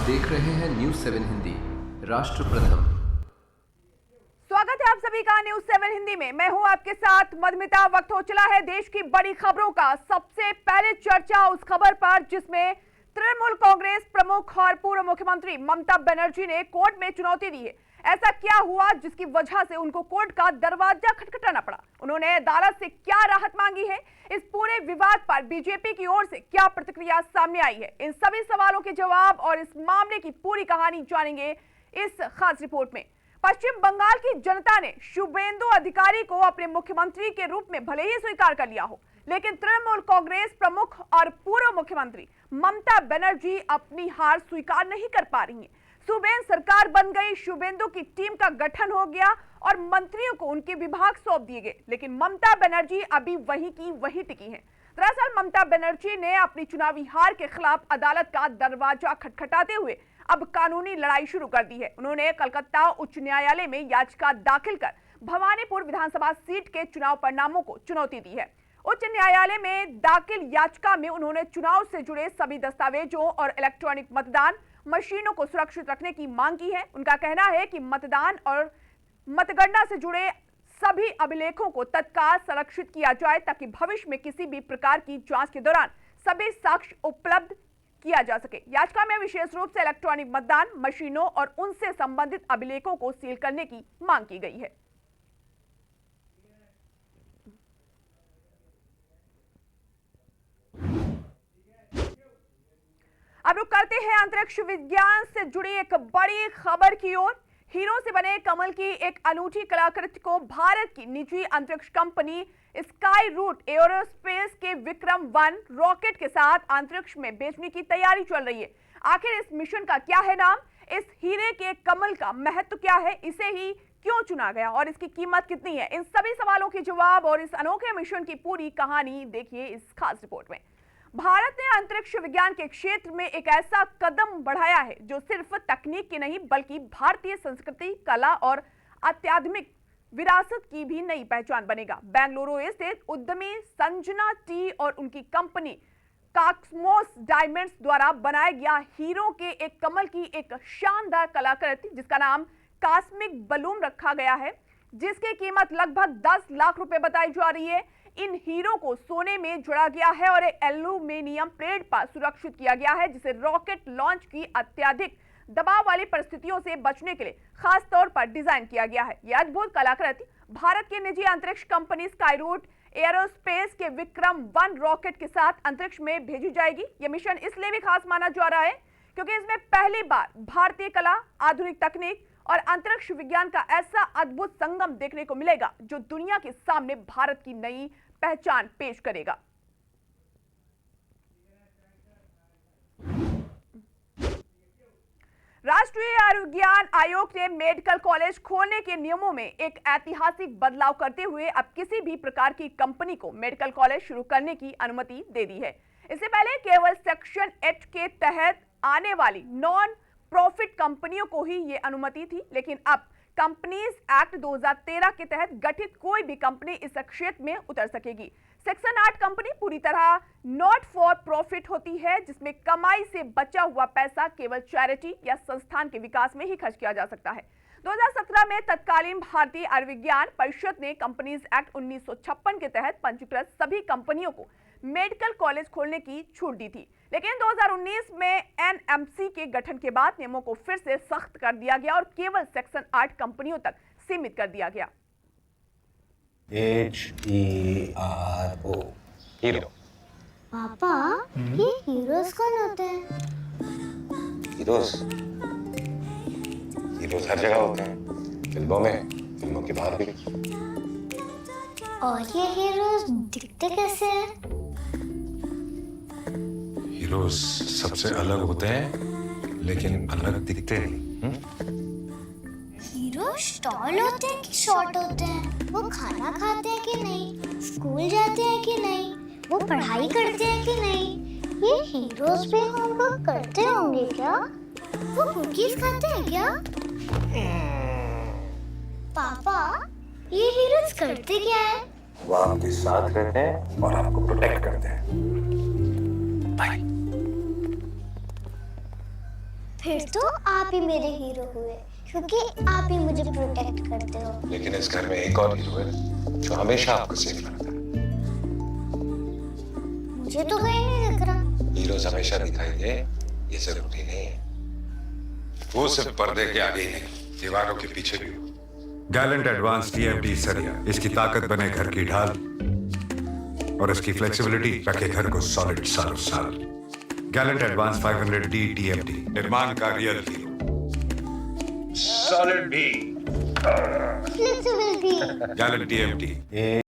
देख रहे हैं न्यूज़ 7 हिंदी, राष्ट्र प्रथम। स्वागत है आप सभी का न्यूज़ 7 हिंदी में। मैं हूं आपके साथ मधुमिता। वक्त हो चला है देश की बड़ी खबरों का। सबसे पहले चर्चा उस खबर पर जिसमें तृणमूल कांग्रेस प्रमुख और पूर्व मुख्यमंत्री ममता बनर्जी ने कोर्ट में चुनौती दी है। ऐसा क्या हुआ जिसकी वजह से उनको कोर्ट का दरवाजा खटखटाना पड़ा? उन्होंने अदालत से क्या राहत मांगी है? इस पूरे विवाद पर बीजेपी की ओर से क्या प्रतिक्रिया सामने आई है? इन सभी सवालों के जवाब और इस मामले की पूरी कहानी जानेंगे इस खास रिपोर्ट में। पश्चिम बंगाल की जनता ने शुभेंदु अधिकारी को अपने मुख्यमंत्री के रूप में भले ही स्वीकार कर लिया हो, लेकिन तृणमूल कांग्रेस प्रमुख और पूर्व मुख्यमंत्री ममता बनर्जी अपनी हार स्वीकार नहीं कर पा रही हैं। सूबेन सरकार बन गई, शुभेंदु की टीम का गठन हो गया और मंत्रियों को उनके विभाग सौंप दिए गए, लेकिन ममता बनर्जी अभी वहीं की वहीं टिकी हैं। दरअसल ममता बनर्जी ने अपनी चुनावी हार के खिलाफ अदालत का दरवाजा खटखटाते हुए अब कानूनी लड़ाई शुरू कर दी है। उन्होंने कलकत्ता उच्च न्यायालय में याचिका दाखिल कर भवानीपुर विधानसभा सीट के चुनाव परिणामों को चुनौती दी है। उच्च न्यायालय में दाखिल याचिका में उन्होंने चुनाव से जुड़े सभी दस्तावेजों और इलेक्ट्रॉनिक मतदान मशीनों को सुरक्षित रखने की मांग की है। उनका कहना है कि मतदान और मतगणना से जुड़े सभी अभिलेखों को तत्काल संरक्षित किया जाए ताकि भविष्य में किसी भी प्रकार की जांच के दौरान सभी साक्ष्य उपलब्ध किया जा सके। याचिका में विशेष रूप से इलेक्ट्रॉनिक मतदान मशीनों और उनसे संबंधित अभिलेखों को सील करने की मांग की गई है। अब रुक करते हैं अंतरिक्ष विज्ञान से जुड़ी एक बड़ी खबर की ओर। हीरो से बने कमल की एक अनूठी कलाकृति को भारत की निजी अंतरिक्ष कंपनी स्काई रूट एरोस्पेस के विक्रम-1 रॉकेट के साथ अंतरिक्ष में भेजने की तैयारी चल रही है। आखिर इस मिशन का क्या है नाम? इस हीरे के कमल का महत्व क्या है? इसे ही क्यों चुना गया और इसकी कीमत कितनी है? इन सभी सवालों के जवाब और इस अनोखे मिशन की पूरी कहानी देखिए इस खास रिपोर्ट में। भारत ने अंतरिक्ष विज्ञान के क्षेत्र में एक ऐसा कदम बढ़ाया है जो सिर्फ तकनीक की नहीं बल्कि भारतीय संस्कृति, कला और आध्यात्मिक विरासत की भी नई पहचान बनेगा। बेंगलुरु स्थित उद्यमी संजना टी और उनकी कंपनी कॉस्मोस डायमंड्स द्वारा बनाया गया हीरो के एक कमल की एक शानदार कलाकृति जिसका नाम कॉस्मिक बलून रखा गया है, जिसकी कीमत लगभग 10 लाख रुपए बताई जा रही है। इन हीरो को सोने में जोड़ा गया है और एक एल्यूमिनियम प्लेट पर सुरक्षित किया गया है जिसे रॉकेट लॉन्च की अत्यधिक दबाव वाली परिस्थितियों से बचने के लिए खास तौर पर डिजाइन किया गया है। यह अद्भुत कलाकृति भारत की निजी अंतरिक्ष कंपनी स्काईरूट एरोस्पेस के विक्रम-1 रॉकेट के साथ अंतरिक्ष में भेजी जाएगी। यह मिशन इसलिए भी खास माना जा रहा है क्योंकि इसमें पहली बार भारतीय कला, आधुनिक तकनीक और अंतरिक्ष विज्ञान का ऐसा अद्भुत संगम देखने को मिलेगा जो दुनिया के सामने भारत की नई पहचान पेश करेगा। राष्ट्रीय आयुर्विज्ञान आयोग ने मेडिकल कॉलेज खोलने के नियमों में एक ऐतिहासिक बदलाव करते हुए अब किसी भी प्रकार की कंपनी को मेडिकल कॉलेज शुरू करने की अनुमति दे दी है। इससे पहले केवल सेक्शन 8 के तहत आने वाली नॉन प्रॉफिट कंपनियों को ही ये अनुमति थी, लेकिन अब कंपनीज एक्ट 2013 के तहत गठित कोई भी कंपनी इस क्षेत्र में उतर सकेगी। सेक्शन 8 कंपनी पूरी तरह नॉट फॉर प्रॉफिट होती है, जिसमें कमाई से बचा हुआ पैसा केवल चैरिटी या संस्थान के विकास में ही खर्च किया जा सकता है। 2017 में तत्कालीन भारतीय आयुर्विज्ञान परिषद ने कंपनीज एक्ट 1956 के तहत पंजीकृत सभी कंपनियों को मेडिकल कॉलेज खोलने की छूट दी थी, लेकिन 2019 में एनएमसी के गठन के बाद नियमों को फिर से सख्त कर दिया गया और केवल सेक्शन 8 कंपनियों तक सीमित कर दिया गया। HERO hero. पापा, ये हीरोज कौन होते हैं? हीरोज हर जगह होते हैं, फिल्मों में, फिल्मों के बाहर भी। और ये हीरोज दिखते कैसे हैं? हीरोज सबसे अलग होते हैं लेकिन अलग दिखते नहीं। हीरो टॉल होते हैं कि शॉर्ट होते हैं? वो खाना खाते हैं कि नहीं? स्कूल जाते हैं कि नहीं? वो पढ़ाई करते हैं कि नहीं? ये हीरोज भी होमवर्क करते होंगे क्या? वो कुकीज खाते हैं क्या? पापा, ये हीरोज करते क्या है? वो आपके साथ रहते हैं और आपको प्रोटेक्ट करते हैं। बाय। फिर तो आप ही मेरे हीरो हुए, क्योंकि आप ही मुझे प्रोटेक्ट करते हो। लेकिन इस घर में एक और हीरो है जो हमेशा आपको सेफ रखता है। मुझे तो कहीं नहीं दिख रहा। हीरोज हमेशा दिखाई दे ये जरूरी नहीं है। वो सिर्फ पर्दे के आगे ही नहीं, दीवारों के पीछे भी हो। गैलेंट एडवांस टीएमटी सरिया, इसकी ताकत बने घर की ढाल और इसकी फ्लेक्सिबिलिटी रखे घर को सॉलिड सालों साल। गैलेंट एडवांस 500D टीएमटी, निर्माण का रियल हीरो। सॉलिड भी। फ्लेक्सिबिलिटी। Gallant TMT.